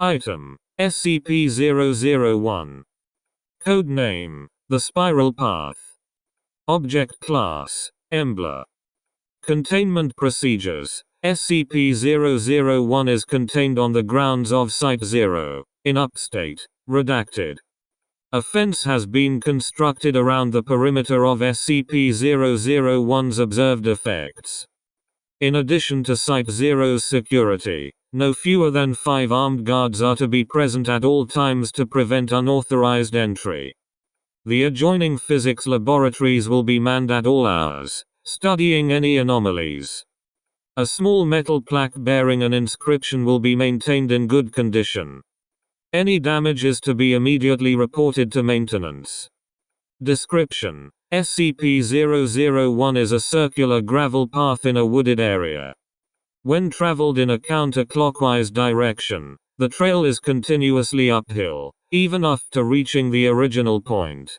Item: SCP-001. Code name: The Spiral Path. Object Class: Embla. Containment Procedures: SCP-001 is contained on the grounds of Site-0, in Upstate, redacted. A fence has been constructed around the perimeter of SCP-001's observed effects. In addition to Site-0's security, no fewer than 5 armed guards are to be present at all times to prevent unauthorized entry. The adjoining physics laboratories will be manned at all hours, studying any anomalies. A small metal plaque bearing an inscription will be maintained in good condition. Any damage is to be immediately reported to maintenance. Description: SCP-001 is a circular gravel path in a wooded area. When traveled in a counterclockwise direction, the trail is continuously uphill, even after reaching the original point.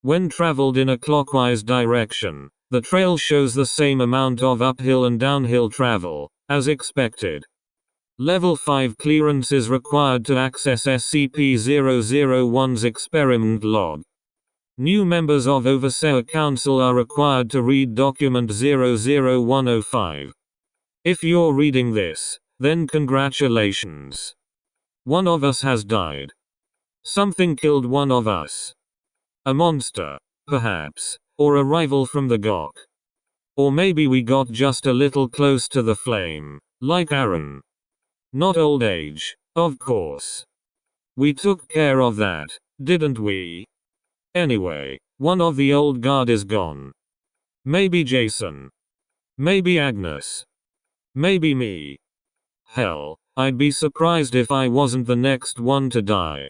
When traveled in a clockwise direction, the trail shows the same amount of uphill and downhill travel, as expected. Level 5 clearance is required to access SCP-001's experiment log. New members of Overseer Council are required to read Document 00105. If you're reading this, then congratulations. One of us has died. Something killed one of us. A monster, perhaps, or a rival from the GOC. Or maybe we got just a little close to the flame, like Aaron. Not old age, of course. We took care of that, didn't we? Anyway, one of the old guard is gone. Maybe Jason. Maybe Agnes. Maybe me. Hell, I'd be surprised if I wasn't the next one to die.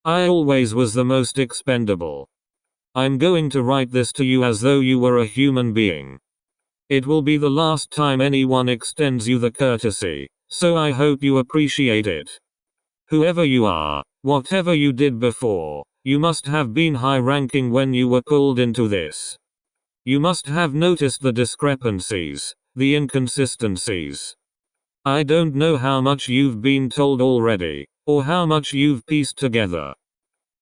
I always was the most expendable. I'm going to write this to you as though you were a human being. It will be the last time anyone extends you the courtesy, so I hope you appreciate it. Whoever you are, whatever you did before, you must have been high-ranking when you were pulled into this. You must have noticed the discrepancies, the inconsistencies. I don't know how much you've been told already, or how much you've pieced together.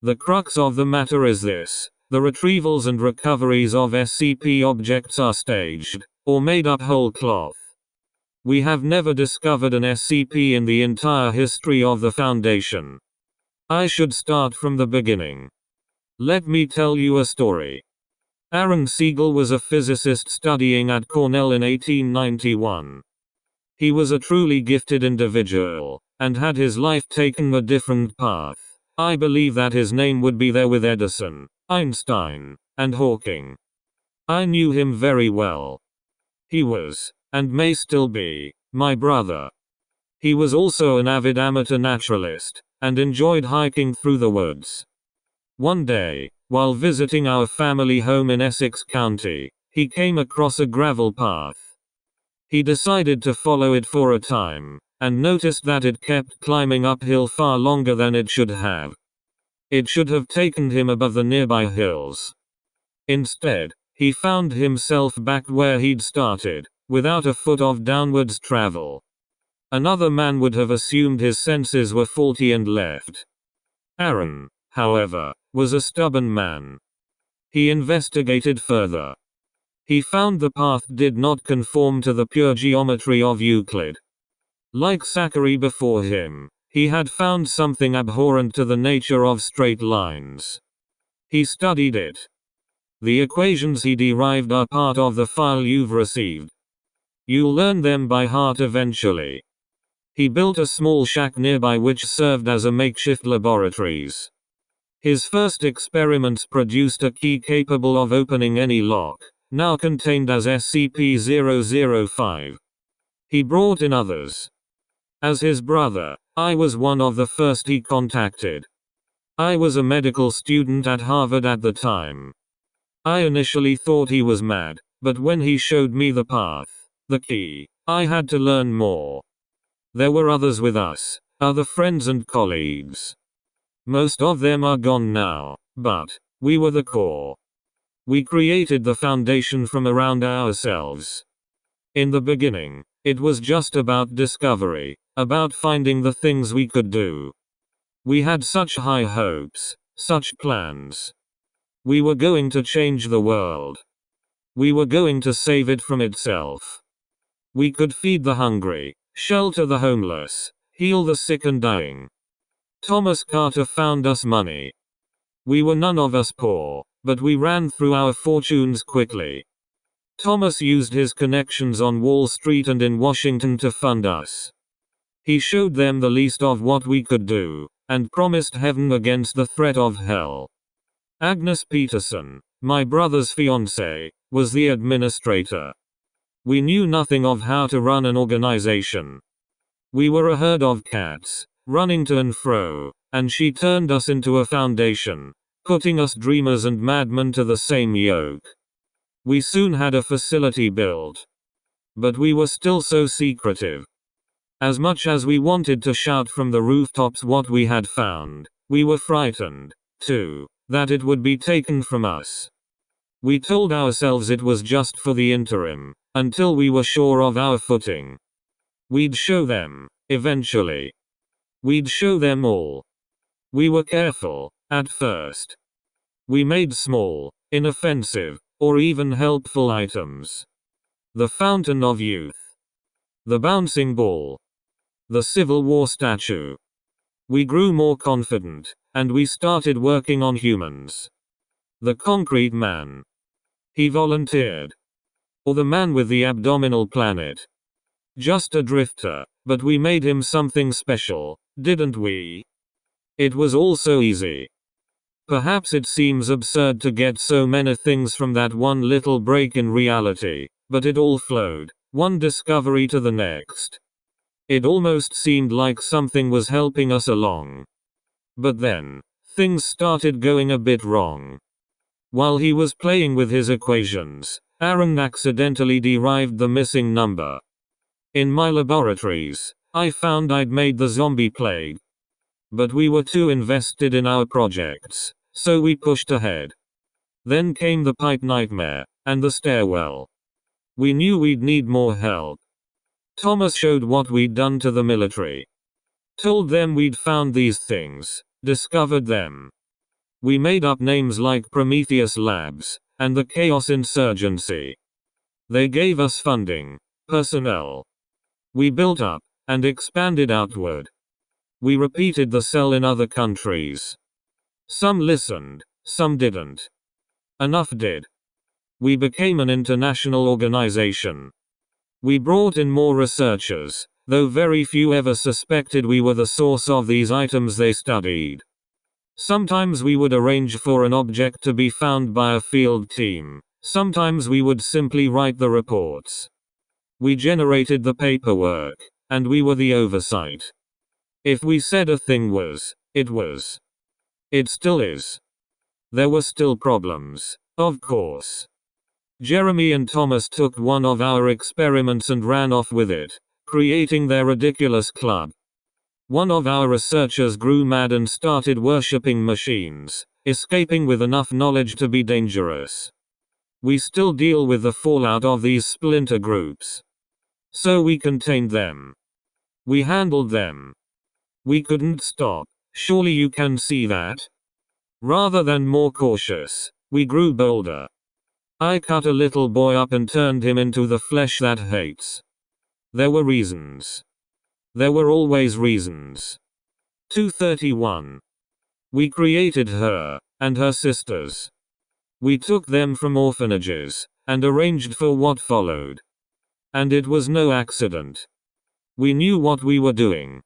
The crux of the matter is this: the retrievals and recoveries of SCP objects are staged, or made up whole cloth. We have never discovered an SCP in the entire history of the Foundation. I should start from the beginning. Let me tell you a story. Aaron Siegel was a physicist studying at Cornell in 1891. He was a truly gifted individual, and had his life taken a different path, I believe that his name would be there with Edison, Einstein, and Hawking. I knew him very well. He was, and may still be, my brother. He was also an avid amateur naturalist, and enjoyed hiking through the woods. One day, while visiting our family home in Essex County, he came across a gravel path. He decided to follow it for a time, and noticed that it kept climbing uphill far longer than it should have. It should have taken him above the nearby hills. Instead, he found himself back where he'd started, without a foot of downwards travel. Another man would have assumed his senses were faulty and left. Aaron, however, was a stubborn man. He investigated further. He found the path did not conform to the pure geometry of Euclid. Like Zachary before him, he had found something abhorrent to the nature of straight lines. He studied it. The equations he derived are part of the file you've received. You'll learn them by heart eventually. He built a small shack nearby which served as a makeshift laboratories. His first experiments produced a key capable of opening any lock, now contained as SCP-005. He brought in others. As his brother, I was one of the first he contacted. I was a medical student at Harvard at the time. I initially thought he was mad, but when he showed me the path, the key, I had to learn more. There were others with us, other friends and colleagues. Most of them are gone now, but we were the core. We created the Foundation from around ourselves. In the beginning, It was just about discovery, about finding the things we could do. We had such high hopes, such plans. We were going to change the world. We were going to save it from itself. We could feed the hungry, shelter the homeless, heal the sick and dying. Thomas Carter found us money. We were none of us poor, but we ran through our fortunes quickly. Thomas used his connections on Wall Street and in Washington to fund us. He showed them the least of what we could do, and promised heaven against the threat of hell. Agnes Peterson, my brother's fiancée, was the administrator. We knew nothing of how to run an organization. We were a herd of cats, running to and fro, and she turned us into a foundation, putting us dreamers and madmen to the same yoke. We soon had a facility built. But we were still so secretive. As much as we wanted to shout from the rooftops what we had found, we were frightened, too, that it would be taken from us. We told ourselves it was just for the interim, until we were sure of our footing. We'd show them, eventually. We'd show them all. We were careful, at first. We made small, inoffensive, or even helpful items. The fountain of youth. The bouncing ball. The Civil War statue. We grew more confident, and we started working on humans. The concrete man. He volunteered. Or the man with the abdominal planet. Just a drifter, but we made him something special, didn't we? It was all so easy. Perhaps it seems absurd to get so many things from that one little break in reality, but it all flowed, one discovery to the next. It almost seemed like something was helping us along. But then, things started going a bit wrong. While he was playing with his equations, Aaron accidentally derived the missing number. In my laboratories, I found I'd made the zombie plague. But we were too invested in our projects, so we pushed ahead. Then came the pipe nightmare, and the stairwell. We knew we'd need more help. Thomas showed what we'd done to the military. Told them we'd found these things, discovered them. We made up names like Prometheus Labs, and the Chaos Insurgency. They gave us funding, personnel. We built up, and expanded outward. We repeated the cell in other countries. Some listened, some didn't. Enough did. We became an international organization. We brought in more researchers, though very few ever suspected we were the source of these items they studied. Sometimes we would arrange for an object to be found by a field team. Sometimes we would simply write the reports. We generated the paperwork, and we were the oversight. If we said a thing was, it was. It still is. There were still problems, of course. Jeremy and Thomas took one of our experiments and ran off with it, creating their ridiculous club. One of our researchers grew mad and started worshipping machines, escaping with enough knowledge to be dangerous. We still deal with the fallout of these splinter groups. So we contained them. We handled them. We couldn't stop, surely you can see that? Rather than more cautious, we grew bolder. I cut a little boy up and turned him into the flesh that hates. There were reasons. There were always reasons. 231. We created her, and her sisters. We took them from orphanages, and arranged for what followed. And it was no accident. We knew what we were doing.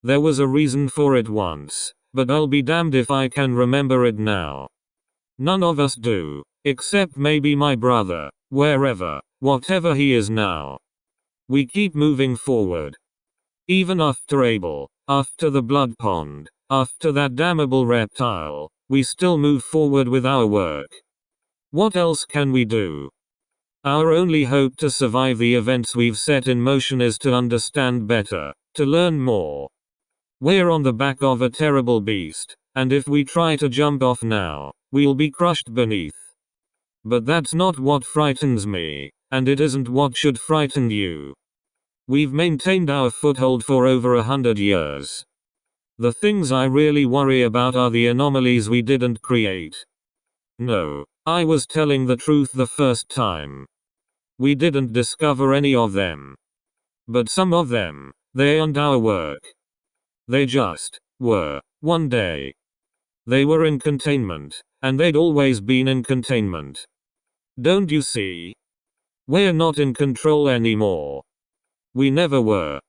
There was a reason for it once, but I'll be damned if I can remember it now. None of us do, except maybe my brother, wherever, whatever he is now. We keep moving forward. Even after Abel, after the blood pond, after that damnable reptile, we still move forward with our work. What else can we do? Our only hope to survive the events we've set in motion is to understand better, to learn more. We're on the back of a terrible beast, and if we try to jump off now, we'll be crushed beneath. But that's not what frightens me, and it isn't what should frighten you. We've maintained our foothold for over 100 years. The things I really worry about are the anomalies we didn't create. No, I was telling the truth the first time. We didn't discover any of them. But some of them, they aren't our work. They just were. One day. They were in containment, and they'd always been in containment. Don't you see? We're not in control anymore. We never were.